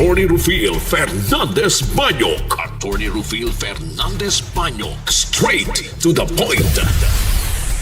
Attorney Rufil Fernandez Banyok. Attorney Rufil Fernandez Banyok. Straight to the point.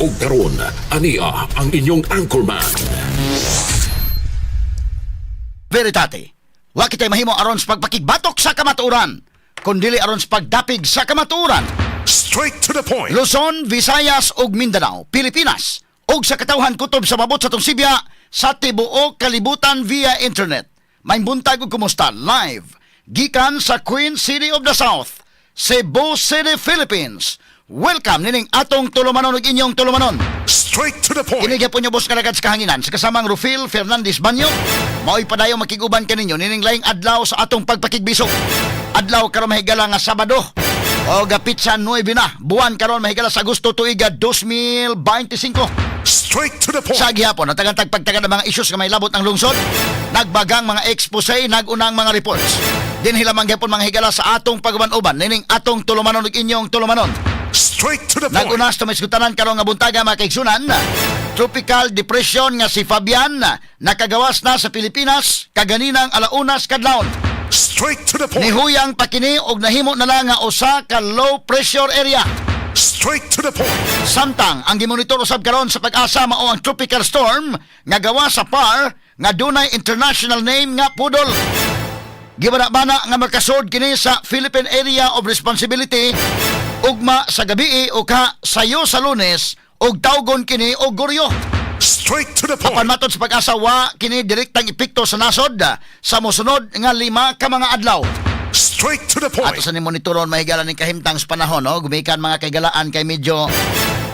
O karon, ania ang inyong anchorman. Veritate, wa kita'y mahimo aron sa pagpakigbatok sa kamatuoran, kundili aron sa pagdapig sa kamatuoran. Straight to the point. Luzon, Visayas ug Mindanao, Pilipinas, ug sa katawhan kutob sa mabot sa tong Sibya sa tibuok kalibutan via internet. May buntag ug kumusta live gikan sa Queen City of the South, Cebu City, Philippines. Welcome nining atong tulumanon ug inyong tulumanon. Straight to the point. Inigya po niyo boss kalagad sa kahanginan sa kasamang Rufil Fernandez Banyok. Mao'y padayo makiguban kaninyo nining laing adlaw sa atong pagpakigbisog. Adlaw karon mahigala nga Sabado o gapit sa 9 na buwan karon mahigala sa Agosto tuiga 2025. Straight to the point. Sa gihapon natagantag pagtagad ng mga issues nga may labot ng lungsod, nagbagang mga expose, nagunang mga reports. Din hilamang gyapon mga higala sa atong pagban-uban nining atong tulumanon ug inyong tulumanon. Straight to the point. Nagunas to may sugtanan karon nga buntaga mga kaigsunan. Tropical depression nga si Fabian nakagawas na sa Pilipinas kaganinang alaunas kadlawon. Straight to the point. Nihuyang pakini og nahimo na lang nga usa ka low pressure area. Straight to the point. Samtang ang gimonitor usab karon sa pag-asa mao ang tropical storm nga gawa sa PAR nga dunay international name nga Pudol. Gibana-bana nga makasod kini sa Philippine Area of Responsibility ugma sa gabii o ka sayo sa Lunes ug tawgon kini og Goryo. Straight to the point. Apan matod sa pag-asa wa kini direktang epekto sa nasod sa mosunod nga 5 ka mga adlaw. Straight to the point. Ato sa ni monitoron mahigala ning kahimtang sa panahon no, gumikan mga kaigalaan kay medyo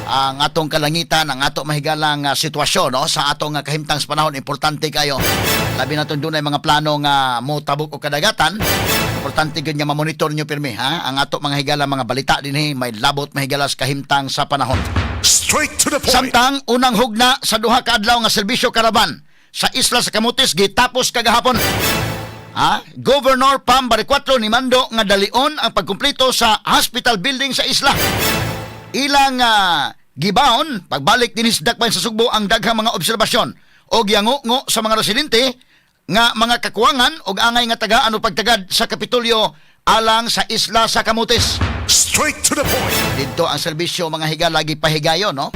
ang atong kalangitan, ang ato mahigalang sitwasyon no sa atong kahimtang sa panahon importante kayo. Labi naton dunay mga plano nga mo tabok o kadagatan. Importante gyud nga ma-monitor nyo pirmi ha. Ang ato mga higala mga balita dinhi may labot mahigala sa kahimtang sa panahon. Straight to the point. Samtang unang hugna sa duha ka adlaw nga serbisyo karaban sa isla sa Camotes gitapos kagahapon. Governor Pam Bariccuatro ni mando nga dalion ang pagkumpleto sa hospital building sa isla. Ilang gibaon pagbalik dinhi sa dakbayan sa Sugbo ang daghang mga obserbasyon o giango sa mga residente nga mga kakuwangan og angay nga tagaan o pagtagad sa Kapitolyo alang sa isla sa Camotes. Straight to the point. Dito ang serbisyo mga higala gipahigayon no.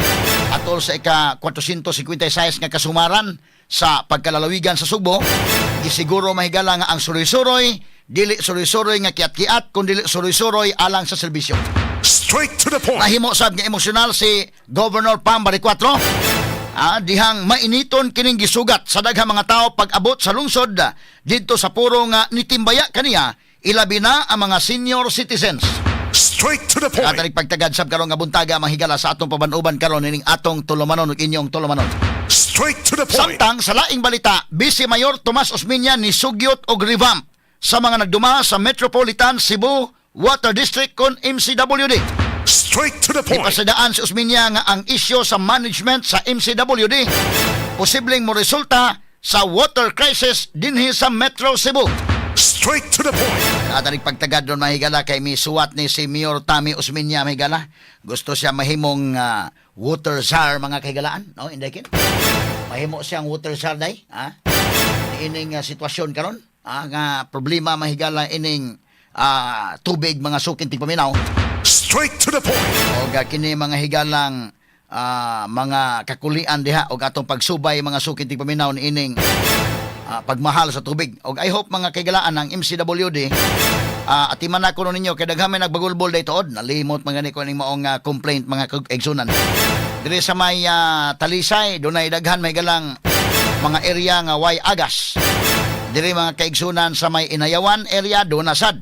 Atol sa ika 456 nga kasumaran sa pagkalalawigan sa Sugbo, gisiguro mahigala nga ang suroy-suroy, dili suroy-suroy nga kiat-kiat, kundi suroy-suroy alang sa serbisyo. Straight to the point. Nahimo sab nga emosyonal si Governor Pam Bariccuatro. Dihang mainiton kining gisugat sa daghang mga tao pag-abot sa lungsod dito sa puro nga nitimbaya kaniya, ilabi na ang mga senior citizens. Straight to the point. Katalig pagtagad sab karon nga buntaga mahigala sa atong pabanuban karon ning atong tulumanon ug inyong tulumanon. Straight to the point. Samtang sa laing balita, Vice Mayor Tomas Osmeña ni sugyot og revamp sa mga nagduma sa Metropolitan Cebu Water District kon MCWD. Straight to the point. Ipasadaan si Osmeña nga ang isyu sa management sa MCWD posibleng mo resulta sa water crisis dinhi sa Metro Cebu. Straight to the point. Katalig pagtagad doon mahigala kay misuwat ni si Mayor Tami Osmeña mahigala. Gusto siya mahimong water czar mga kahigalaan, no? Inday kin. Mahimo siyang water czar day, ining sitwasyon karon, nga problema mahigala ining tubig mga sukin tigpaminaw. Straight to the point. Og kini mga higalang mga kakulian diha og atong pagsubay mga sukin tigpaminaw ni ining pagmahal sa tubig. Og I hope mga kaigalaan ng MCWD atiman na ko ninyo kay daghan may nagbagulbol day tuod nalimot mga ni ko ning maong complaint mga kaigsunan. Diri sa may Talisay dunay daghan may galang mga area nga way agas. Diri mga kaigsunan sa may Inayawan area do nasad.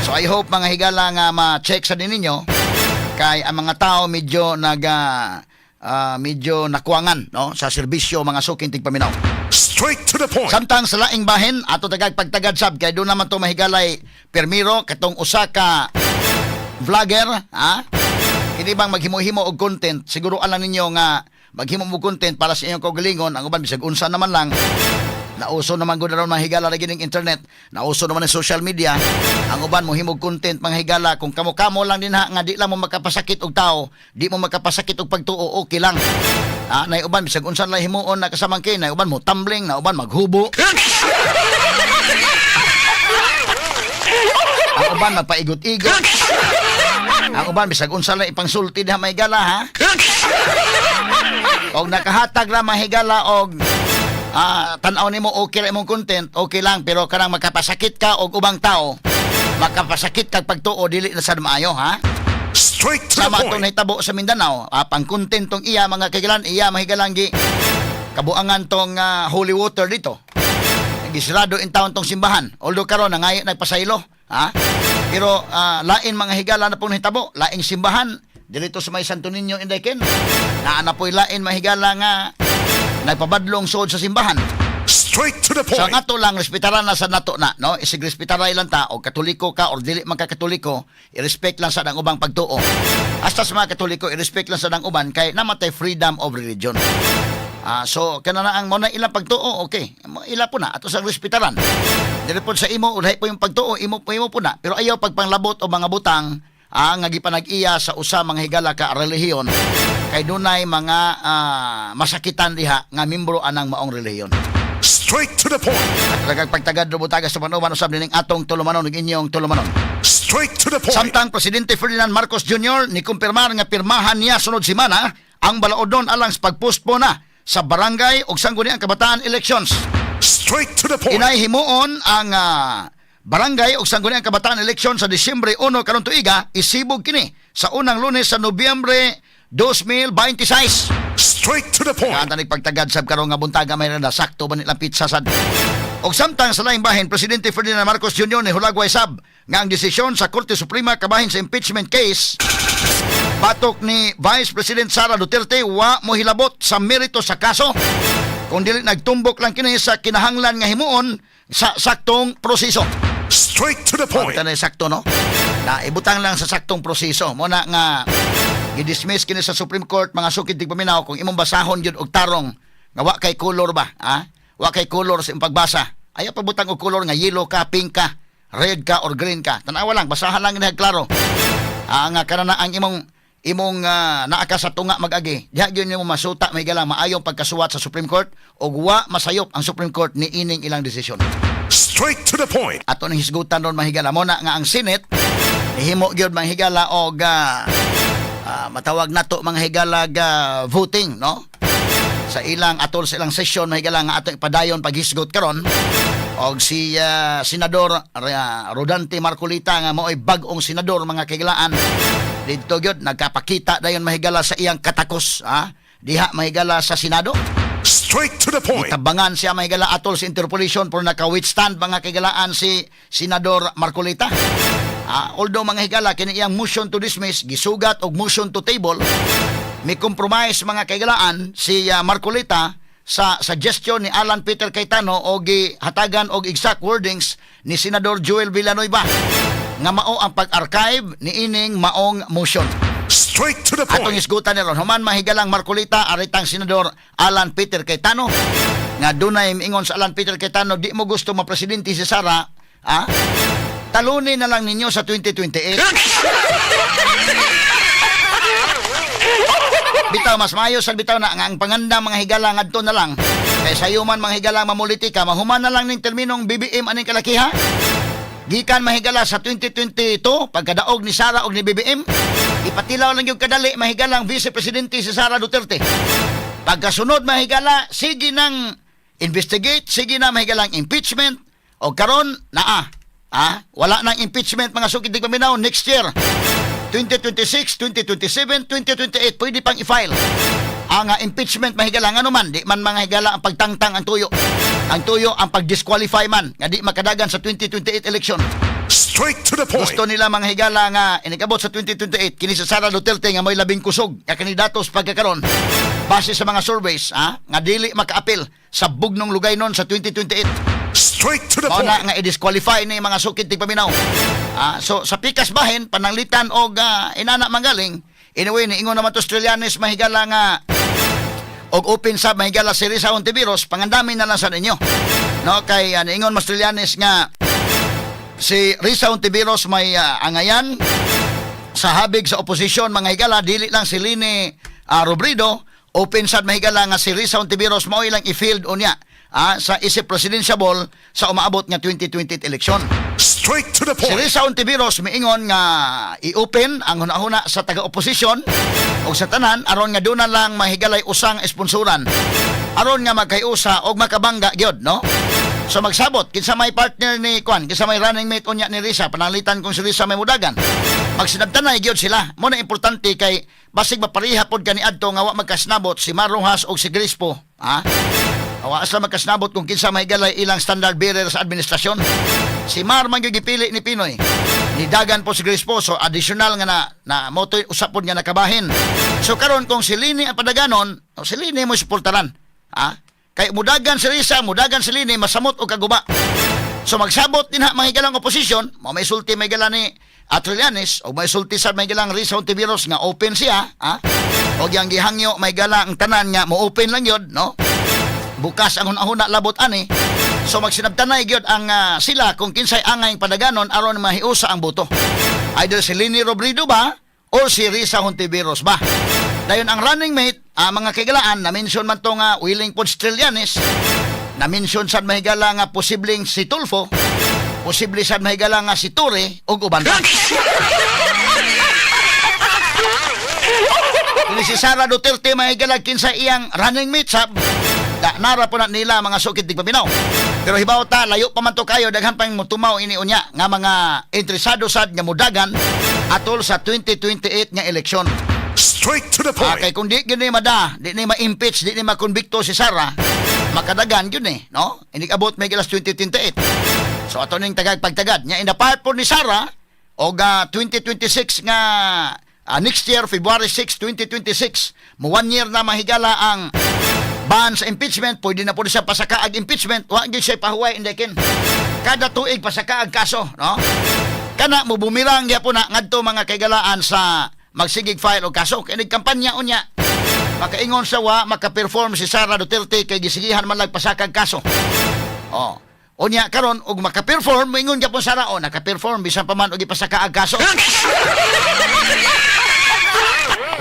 So I hope mga higala nga ma-check sa din ninyo kay ang mga tao medyo medyo nakuangan no sa serbisyo mga suking tigpaminaw. Straight to the point. Samtang sa laing bahin ato tagag pagtagad sab kay do naman to mahigalay permiro katong usa ka vlogger Kini bang maghimo-himo og content, siguro alam ninyo nga maghimo mo content para sa inyong kaugalingon, ang uban bisag unsa naman lang. Nauso naman gud ron mga higala lagi ning internet, nauso naman ng social media. Ang uban mo himog content mga higala kung kamo-kamo lang din nga di lang mo makapasakit og tao, di mo makapasakit og pagtuo, okay lang. Nay uban bisag unsa lang himuon na kasamang kay, nay uban mo tumbling, na uban maghubo. uban magpaigot-igot. Ang uban bisag unsa lang ipangsulti diha may higala ha. Og nakahatag lang mahigala og tan-aw nimo okay ra imong content, okay lang, pero kanang makapasakit ka og ubang tao, makapasakit kag pagtuo dili na sad maayo ha. Straight to the Sama itong point. nahitabo sa Mindanao, pang content tong iya mga kaigalan, iya mahigalang gi kabuangan tong holy water dito. Gisrado in town tong simbahan. Although karon nangayo nagpasaylo, ha? Pero lain mga higala na pong nahitabo, laing simbahan dito sa may Santo Niño Indayken. Naana po'y lain mahigala nga nagpabadlong suod sa simbahan. Straight to the So point. nga to lang respetaran na sa nato na, no? Isig respetaray lang ta, o katoliko ka or dili man ka katoliko, i-respect lang sa dang ubang pagtuo. Hasta sa mga katoliko, i-respect lang sa dang uban kay namatay freedom of religion. So kana na ang mo na ilang pagtuo, okay. Ila po na ato sang respetaran. Dili po sa imo uray po yung pagtuo, imo po na. Pero ayaw pagpanglabot o mga butang nga gipanag-iya sa usa mga higala ka relihiyon kay dunay mga masakitan diha nga membro anang maong relihiyon. Straight to the point. Pagtagad rubutaga sa panuban usab nining atong tulumanon ug inyong tulumanon. Straight to the point. Samtang Presidente Ferdinand Marcos Jr. ni kumpirmar nga pirmahan niya sunod semana ang balaodon alang sa pagpostpone na sa barangay ug sangguniang kabataan elections. Straight to the point. Inay himuon ang barangay ug sangguniang kabataan elections sa Disyembre 1 karon tuiga, isibog kini sa unang Lunes sa Nobyembre 2026. Straight to the point. Kanta nagpagtagad sab karon nga buntaga may randa sakto ba nilang pizza sad. Og samtang sa laing bahin, Presidente Ferdinand Marcos Jr. ni hulagway sab nga ang desisyon sa Korte Suprema kabahin sa impeachment case batok ni Vice President Sara Duterte wa mo hilabot sa merito sa kaso kung dili nagtumbok lang kini sa kinahanglan nga himuon sa saktong proseso. Straight to the point. Tanay sakto no. Na ibutang lang sa saktong proseso. Mo na nga i-dismiss kini sa Supreme Court mga sukid tigpaminaw kung imong basahon jud og tarong nga wa kay color ba, ha? Wa kay color sa imong pagbasa. Ayaw pabutang og color nga yellow ka, pink ka, red ka or green ka. Tanawa lang, basahan lang ni klaro. Nga kana ang imong naaka sa tunga mag-agi. Diha gyud nimo masuta may galang maayong pagkasuwat sa Supreme Court ug wa masayop ang Supreme Court ni ining ilang desisyon. Straight to the point. Ato nang hisgutan ron mahigala mo na nga ang Senate nihimo gyud mahigala og matawag nato mga higala voting, no? Sa ilang atol sa ilang session mahigala nga ato ipadayon paghisgot karon og si Senador Rodante Marcolita nga mo'y bag-ong senador mga kaigalaan dito gyud nagkapakita dayon mahigala sa iyang katakos, diha mahigala sa Senado. Straight to the point. Tabangan siya mahigala atol sa interpolation pero naka-withstand mga kaigalaan si Senador Marcolita. Although mga higala kini iyang motion to dismiss gisugat og motion to table, may compromise mga kaigalaan si Marcolita sa suggestion ni Alan Peter Cayetano o gihatagan og exact wordings ni Senador Joel Villanueva nga mao ang pag-archive ni ining maong motion. Straight to the Atong point. isgutan ni ron human mahigalang Marcolita aritang Senador Alan Peter Cayetano nga dunay miingon sa Alan Peter Cayetano di mo gusto mapresidente si Sara, talunin na lang ninyo sa 2028. Bitaw mas mayo sa bitaw na nga ang panganda mga higala ngadto na lang kay sayuman mga higala mamulitika mahuman na lang ning terminong BBM aning kalakiha. Gikan mahigala sa 2022 pagkadaog ni Sara og ni BBM, ipatilaw lang yung kadali mahigalang Vice Presidente si Sara Duterte. Pagkasunod mahigala sige nang investigate, sige na mahigalang impeachment o karon naa. Wala nang impeachment mga sukid tigpaminaw next year. 2026, 2027, 2028 pwede pang i-file ang impeachment mahigala nga naman di man mga higala ang pagtangtang ang tuyo ang pag-disqualify man nga di makadagan sa 2028 election. Straight to the point. Gusto nila mga higala nga inikabot sa 2028 kini sa Sara Duterte nga may labing kusog nga kandidatos pagkakaron base sa mga surveys nga dili makaapil sa bugnong lugaynon sa 2028. Straight to the Mao na point. nga i-disqualify ni mga sukid tigpaminaw. So sa pikas bahin pananglitan og inana manggaling anyway niingon naman to Australianes mahigala nga og open sab mahigala si Risa Ontiveros pangandami na lang sa ninyo. No kay niingon Australianes nga si Risa Ontiveros may angayan sa habig sa oposisyon mga higala dili lang si Lini Robredo open sab mahigala nga si Risa Ontiveros mao ilang i-field unya sa isip presidential sa umaabot nga 2028 election. Straight to the Si point. Risa Ontiveros miingon nga i-open ang hunahuna sa taga-oposisyon o sa tanan aron nga doon na lang mahigalay usang sponsoran aron nga magkayusa og makabangga gyud, no? So magsabot kinsa may partner ni Kwan, kinsa may running mate unya ni Risa, panalitan kung si Risa may mudagan. Magsinabtanay gyud sila. Mo na importante kay basig mapariha pod kani adto nga wa magkasnabot si Marojas o si Grispo, ha? Awa sa magkasnabot kung kinsa may galay ilang standard bearer sa administrasyon. Si Mar man gyud gipili ni Pinoy. Nidagan po si Grispo, so additional nga na motoy usapon nga nakabahin. So karon kung si Lini ang padaganon, o si Lini mo suportaran, ha? Kay mudagan si Risa, mudagan si Lini, masamot o kaguba. So magsabot din ha mga higalang oposisyon, may sulti may gala ni Trillanes, o may sulti sa may galang Risa Ontiveros nga open siya, ha? O yang gihangyo may gala ang tanan nga mo open lang yun, no? Bukas ang hunahuna labot ani. So magsinabtanay gyud ang sila kung kinsay angay padaganon aron mahiusa ang boto. Either si Lini Robredo ba o si Risa Hontiveros ba. Dayon ang running mate, mga kagalaan na mention man to nga Willing Pod Trillanes, na mention sad mahigala nga posibleng si Tulfo, posible sad mahigala nga si Torre ug uban pa. Kini si Sara Duterte mahigala kinsa iyang running mate sab nara po na nila mga sukit di paminaw. Pero hibaw ta, layo pa man to kayo, daghan pang mutumaw ini unya nga mga interesado sad nga mudagan atol sa 2028 nga eleksyon. Straight to the point. Kay kung di gini di ni ma-impeach, di ni ma-convicto si Sara, makadagan yun no? Hindi abot may gilas 2028. So ato ning pagtagad nya in the part po ni Sara og 2026 nga next year February 6, 2026, mo 1 year na mahigala ang ban sa impeachment, pwede na po siya pasakaag impeachment, wag gyud siya pahuway indekin. Kada tuig pasakaag kaso, no? Kana mo bumirang gyapon na ngadto mga kagalaan sa magsigig file og kaso kay kampanya unya. Makaingon sa wa maka-perform si Sara Duterte kay gisigihan man lag pasakag kaso. Oh. Unya karon og maka-perform moingon gyapon Sara naka-perform bisan pa man og ipasakaag kaso.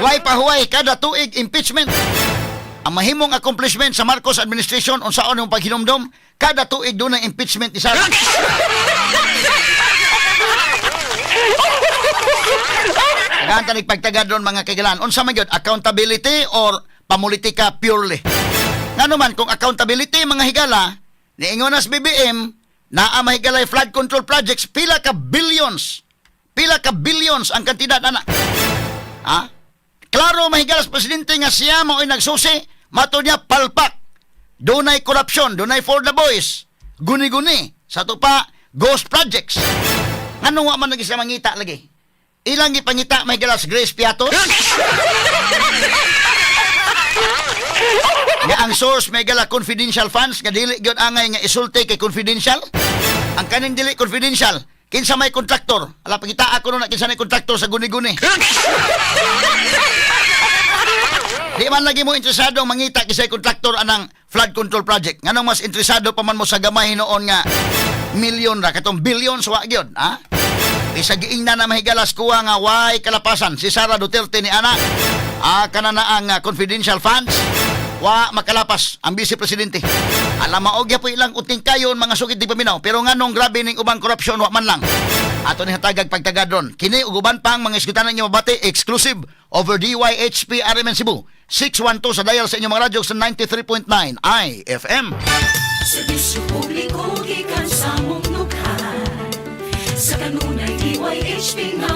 Way pahuway kada tuig impeachment. Ang mahimong accomplishment sa Marcos administration unsaon yung paghinumdom kada tuig doon ang impeachment ni Sara. Ganta nagpagtagad doon mga kaigalan. Unsa man gyud accountability or pamulitika purely. Ngano man kung accountability mga higala niingon as BBM naa mahigalay flood control projects pila ka billions ang kantidad ana. Ha? Klaro mahigalas presidente nga siya mao'y nagsusi, mato niya palpak. Dunay korupsyon, dunay for the boys. Guni-guni sa tupa ghost projects. Anong wa man nagisa mangita lagi? Ilang gipangita mahigalas Grace Piato? Nga ang source may gala confidential funds nga dili gyud angay nga isulti kay confidential. Ang kaning dili confidential, kinsa may kontraktor? Ala pangita ako no na kinsa may kontraktor sa guni-guni. Di man lagi mo interesado mangita kisay kontraktor anang flood control project. Nganong mas interesado pa man mo sa gamay noon nga milyon ra katong billions wa gyud, ha? Isa giingna na mahigalas kuha nga way kalapasan si Sara Duterte ni ana. Kana na ang confidential funds wa makalapas ang vice presidente. Alam maogya po ilang uting kayon mga sukit di paminaw pero nganong grabe ning ubang korupsyon wa man lang. Ato ni hatagag pagtagadron. Kini uguban pang mga iskutanan niyo mabati exclusive over DYHP RMN Cebu. 612 sa dial sa inyong mga radyo sa 93.9 IFM. Serbisyo publiko gikan sa mong lukha. Sa kanunay DYHP nga